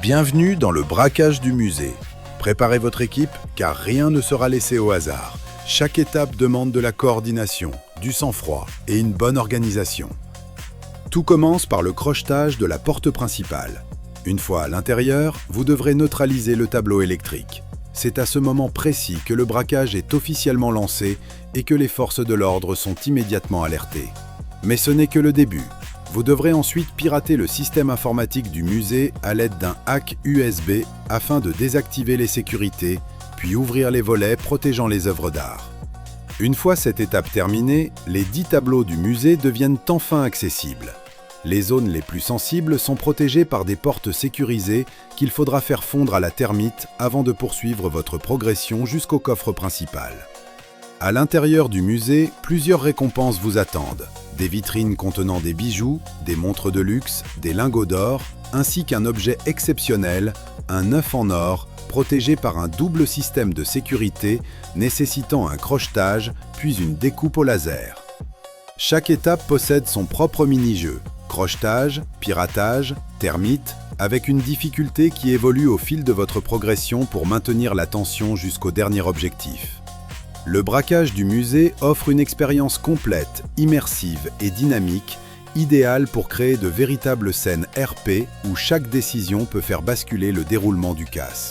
Bienvenue dans le braquage du musée. Préparez votre équipe car rien ne sera laissé au hasard. Chaque étape demande de la coordination, du sang-froid et une bonne organisation. Tout commence par le crochetage de la porte principale. Une fois à l'intérieur, vous devrez neutraliser le tableau électrique. C'est à ce moment précis que le braquage est officiellement lancé et que les forces de l'ordre sont immédiatement alertées. Mais ce n'est que le début. Vous devrez ensuite pirater le système informatique du musée à l'aide d'un hack USB afin de désactiver les sécurités, puis ouvrir les volets protégeant les œuvres d'art. Une fois cette étape terminée, les 10 tableaux du musée deviennent enfin accessibles. Les zones les plus sensibles sont protégées par des portes sécurisées qu'il faudra faire fondre à la termite avant de poursuivre votre progression jusqu'au coffre principal. À l'intérieur du musée, plusieurs récompenses vous attendent. Des vitrines contenant des bijoux, des montres de luxe, des lingots d'or, ainsi qu'un objet exceptionnel, un œuf en or, protégé par un double système de sécurité nécessitant un crochetage, puis une découpe au laser. Chaque étape possède son propre mini-jeu, crochetage, piratage, termite, avec une difficulté qui évolue au fil de votre progression pour maintenir la tension jusqu'au dernier objectif. Le braquage du musée offre une expérience complète, immersive et dynamique, idéale pour créer de véritables scènes RP où chaque décision peut faire basculer le déroulement du casse.